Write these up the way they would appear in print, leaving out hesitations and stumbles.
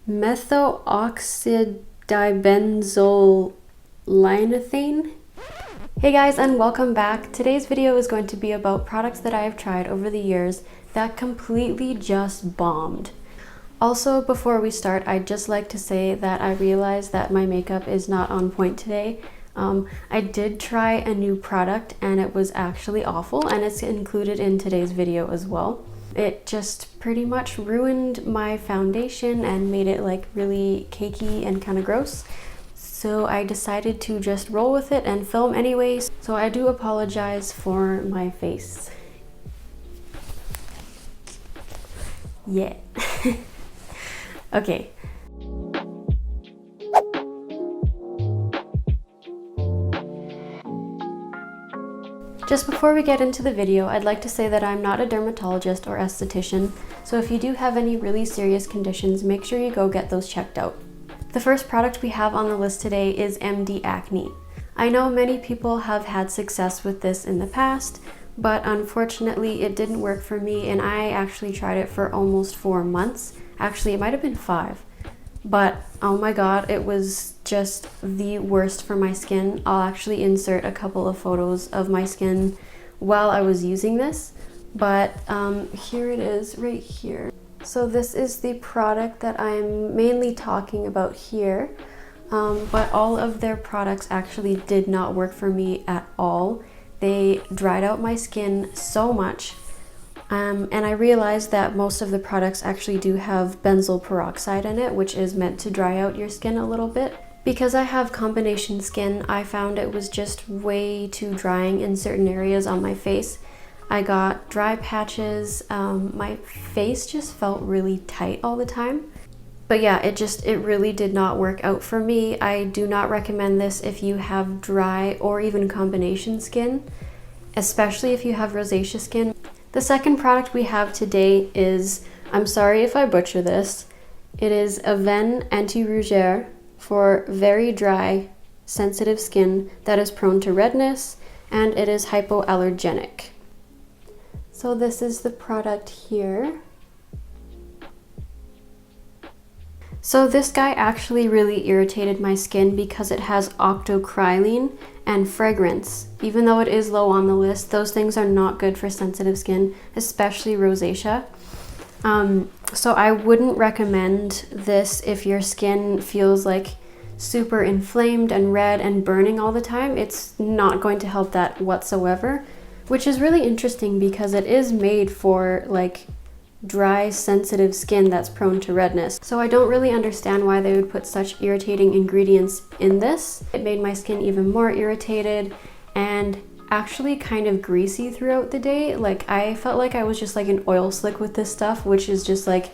methoxydibenzolylethane. Hey guys, and welcome back. Today's video is going to be about products that I have tried over the years that completely just bombed. Also, before we start, I'd just like to say that I realized that my makeup is not on point today. I did try a new product and it was actually awful, and it's included in today's video as well. It just pretty much ruined my foundation and made it like really cakey and kind of gross. So I decided to just roll with it and film anyways. So I do apologize for my face. Yeah. Okay. Just before we get into the video, I'd like to say that I'm not a dermatologist or esthetician, so if you do have any really serious conditions, make sure you go get those checked out. The first product we have on the list today is MD Acne. I know many people have had success with this in the past, but unfortunately it didn't work for me, and I actually tried it for almost 4 months. Actually, it might have been 5. But oh my god, it was just the worst for my skin. I'll actually insert a couple of photos of my skin while I was using this, but here it is right here. So this is the product that I'm mainly talking about here, but all of their products actually did not work for me at all. They dried out my skin so much. And I realized that most of the products actually do have benzoyl peroxide in it, which is meant to dry out your skin a little bit. Because I have combination skin, I found it was just way too drying in certain areas on my face. I got dry patches, my face just felt really tight all the time. But yeah, it really did not work out for me. I do not recommend this if you have dry or even combination skin, especially if you have rosacea skin. The second product we have today is, I'm sorry if I butcher this, it is Avène Anti-Rougeur for very dry, sensitive skin that is prone to redness, and it is hypoallergenic. So this is the product here. So this guy actually really irritated my skin because it has octocrylene and fragrance. Even though it is low on the list, those things are not good for sensitive skin, especially rosacea. So I wouldn't recommend this if your skin feels like super inflamed and red and burning all the time. It's not going to help that whatsoever, which is really interesting because it is made for like dry, sensitive skin that's prone to redness. So I don't really understand why they would put such irritating ingredients in this. It made my skin even more irritated and actually kind of greasy throughout the day. Like I felt like I was just like an oil slick with this stuff, which is just like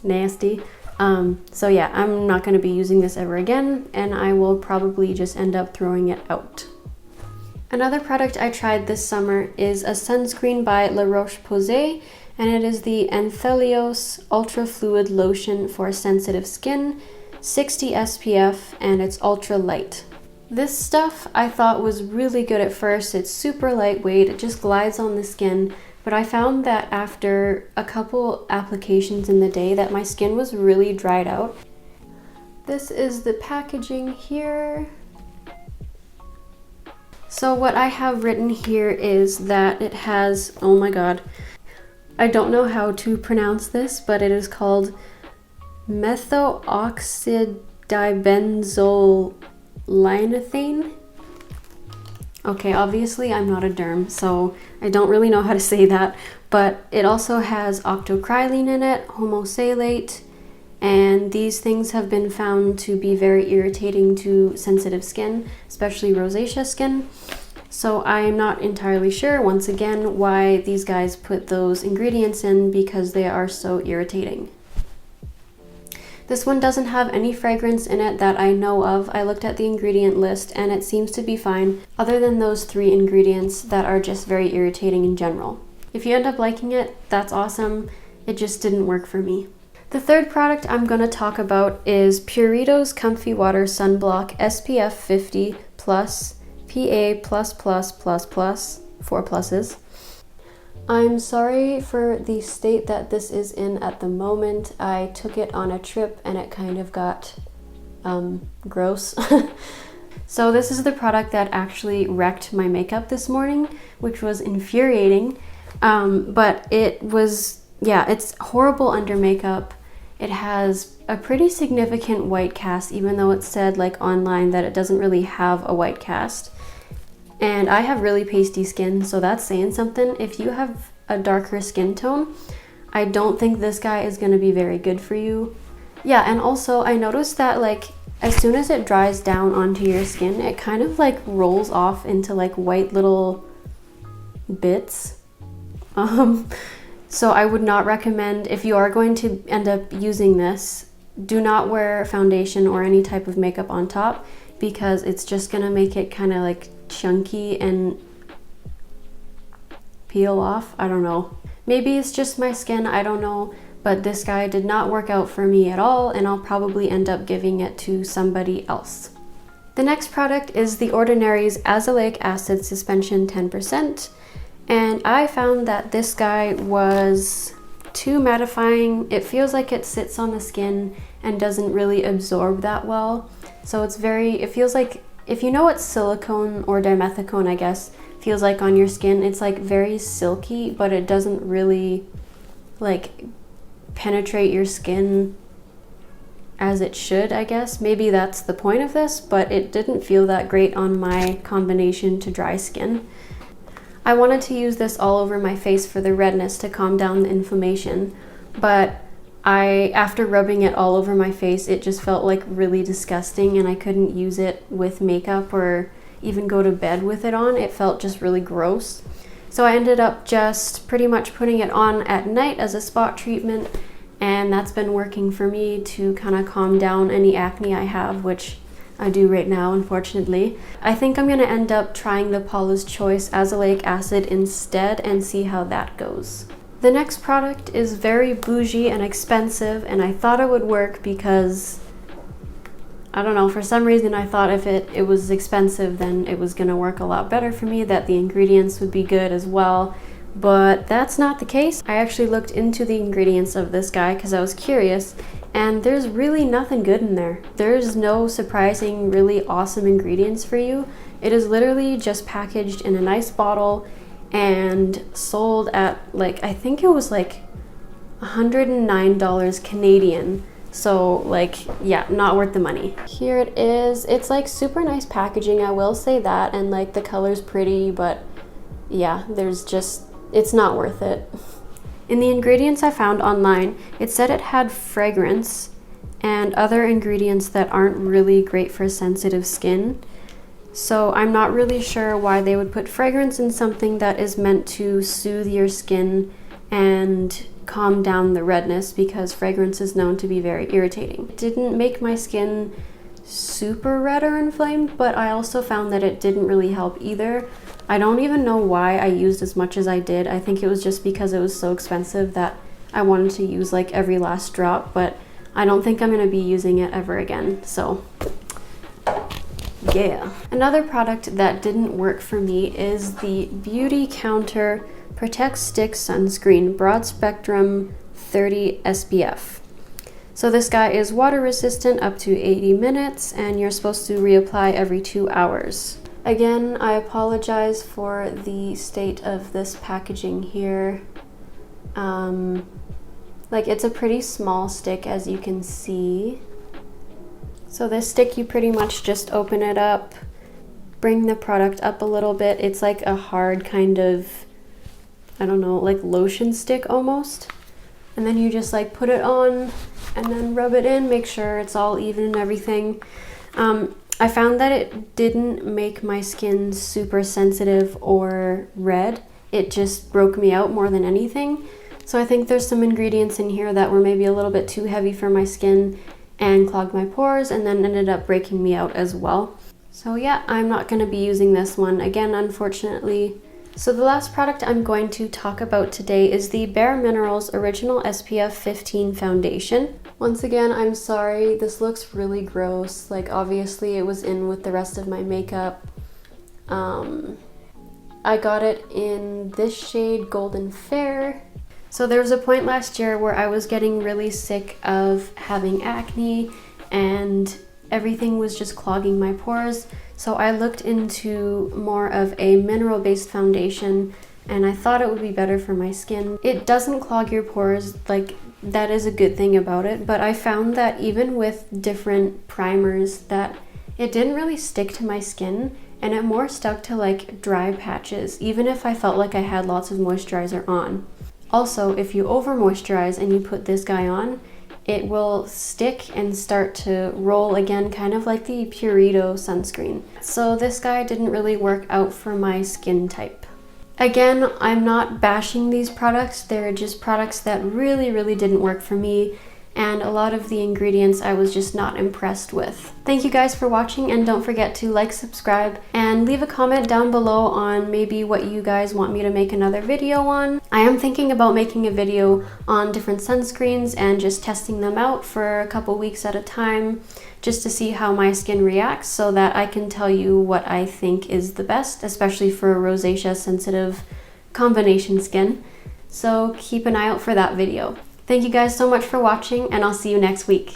nasty. So yeah, I'm not going to be using this ever again, and I will probably just end up throwing it out. Another product I tried this summer is a sunscreen by La Roche-Posay, and it is the Anthelios Ultra Fluid Lotion for sensitive skin, 60 SPF, and it's ultra light. This stuff I thought was really good at first. It's super lightweight, it just glides on the skin, but I found that after a couple applications in the day that my skin was really dried out. This is the packaging here. So what I have written here is that it has, oh my god, I don't know how to pronounce this, but it is called methoxydibenzolylethane. Okay, obviously I'm not a derm, so I don't really know how to say that, but it also has octocrylene in it, homosalate, and these things have been found to be very irritating to sensitive skin, especially rosacea skin. So I'm not entirely sure, once again, why these guys put those ingredients in, because they are so irritating. This one doesn't have any fragrance in it that I know of. I looked at the ingredient list and it seems to be fine, other than those 3 ingredients that are just very irritating in general. If you end up liking it, that's awesome. It just didn't work for me. The third product I'm going to talk about is Purito's Comfy Water Sunblock SPF 50 plus PA++++, 4 pluses. I'm sorry for the state that this is in at the moment. I took it on a trip and it kind of got gross. So this is the product that actually wrecked my makeup this morning, which was infuriating. But it was, yeah, it's horrible under makeup. It has a pretty significant white cast, even though it said like online that it doesn't really have a white cast. And I have really pasty skin, so that's saying something. If you have a darker skin tone, I don't think this guy is going to be very good for you. Yeah, and also I noticed that like as soon as it dries down onto your skin, it kind of like rolls off into like white little bits. So I would not recommend, if you are going to end up using this, do not wear foundation or any type of makeup on top, because it's just gonna make it kind of like chunky and peel off. I don't know. Maybe it's just my skin, I don't know, but this guy did not work out for me at all, and I'll probably end up giving it to somebody else. The next product is The Ordinary's Azoleic Acid Suspension 10%. And I found that this guy was too mattifying. It feels like it sits on the skin and doesn't really absorb that well. So it's it feels like, if you know what silicone or dimethicone, I guess, feels like on your skin, it's like very silky, but it doesn't really like penetrate your skin as it should, I guess. Maybe that's the point of this, but it didn't feel that great on my combination to dry skin. I wanted to use this all over my face for the redness to calm down the inflammation, but after rubbing it all over my face, it just felt like really disgusting, and I couldn't use it with makeup or even go to bed with it on. It felt just really gross. So I ended up just pretty much putting it on at night as a spot treatment, and that's been working for me to kind of calm down any acne I have, which I do right now, unfortunately. I think I'm gonna end up trying the Paula's Choice Azoleic Acid instead and see how that goes. The next product is very bougie and expensive, and I thought it would work because, I don't know, for some reason I thought if it was expensive, then it was gonna work a lot better for me, that the ingredients would be good as well. But that's not the case. I actually looked into the ingredients of this guy because I was curious, and there's really nothing good in there. There's no surprising, really awesome ingredients for you. It is literally just packaged in a nice bottle and sold at like, I think it was like $109 Canadian. So like, yeah, not worth the money. Here it is. It's like super nice packaging, I will say that, and like the color's pretty, but yeah, it's not worth it. In the ingredients I found online, it said it had fragrance and other ingredients that aren't really great for sensitive skin. So I'm not really sure why they would put fragrance in something that is meant to soothe your skin and calm down the redness, because fragrance is known to be very irritating. It didn't make my skin super red or inflamed, but I also found that it didn't really help either. I don't even know why I used as much as I did. I think it was just because it was so expensive that I wanted to use like every last drop, but I don't think I'm gonna be using it ever again, so yeah. Another product that didn't work for me is the Beauty Counter Protect Stick Sunscreen Broad Spectrum 30 SPF. So this guy is water resistant up to 80 minutes, and you're supposed to reapply every 2 hours. Again, I apologize for the state of this packaging here. Like, it's a pretty small stick, as you can see. So this stick, you pretty much just open it up, bring the product up a little bit. It's like a hard kind of, I don't know, like lotion stick almost. And then you just like put it on and then rub it in, make sure it's all even and everything. I found that it didn't make my skin super sensitive or red. It just broke me out more than anything. So I think there's some ingredients in here that were maybe a little bit too heavy for my skin and clogged my pores, and then ended up breaking me out as well. So yeah, I'm not going to be using this one again, unfortunately. So the last product I'm going to talk about today is the Bare Minerals Original SPF 15 Foundation. Once again, I'm sorry, this looks really gross. Like, obviously it was in with the rest of my makeup. I got it in this shade, Golden Fair. So there was a point last year where I was getting really sick of having acne and everything was just clogging my pores. So I looked into more of a mineral-based foundation and I thought it would be better for my skin. It doesn't clog your pores, like that is a good thing about it, but I found that even with different primers that it didn't really stick to my skin and it more stuck to like dry patches, even if I felt like I had lots of moisturizer on. Also, if you over moisturize and you put this guy on, it will stick and start to roll again, kind of like the Purito sunscreen. So this guy didn't really work out for my skin type. Again, I'm not bashing these products, they're just products that really didn't work for me, and a lot of the ingredients I was just not impressed with. Thank you guys for watching, and don't forget to like, subscribe, and leave a comment down below on maybe what you guys want me to make another video on. I am thinking about making a video on different sunscreens and just testing them out for a couple weeks at a time, just to see how my skin reacts so that I can tell you what I think is the best, especially for rosacea sensitive combination skin. So keep an eye out for that video. Thank you guys so much for watching, and I'll see you next week.